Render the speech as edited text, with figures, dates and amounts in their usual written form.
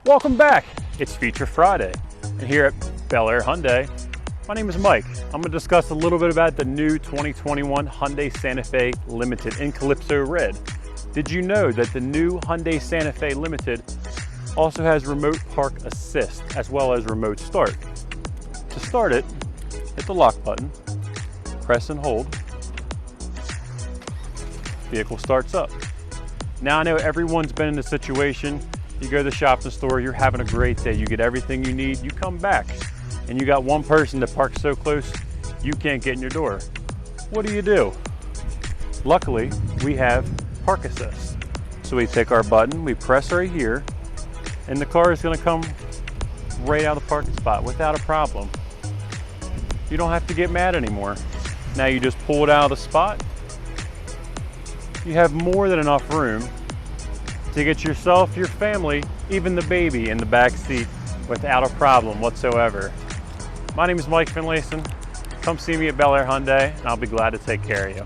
Welcome back. It's Feature Friday, and here at Bel Air Hyundai, my name is Mike. I'm going to discuss a little bit about the new 2021 Hyundai Santa Fe Limited in Calypso Red. Did you know that the new Hyundai Santa Fe Limited also has Remote Park Assist as well as Remote Start? To start it, hit the lock button, press and hold, vehicle starts up. Now I know everyone's been in the situation. You go to the shopping store, you're having a great day, you get everything you need, you come back, and you got one person that parks so close, you can't get in your door. What do? Luckily, we have Park Assist. So we pick our button, we press right here, and the car is gonna come right out of the parking spot without a problem. You don't have to get mad anymore. Now you just pull it out of the spot. You have more than enough room to get yourself, your family, even the baby in the back seat without a problem whatsoever. My name is Mike Finlayson. Come see me at Bel Air Hyundai, and I'll be glad to take care of you.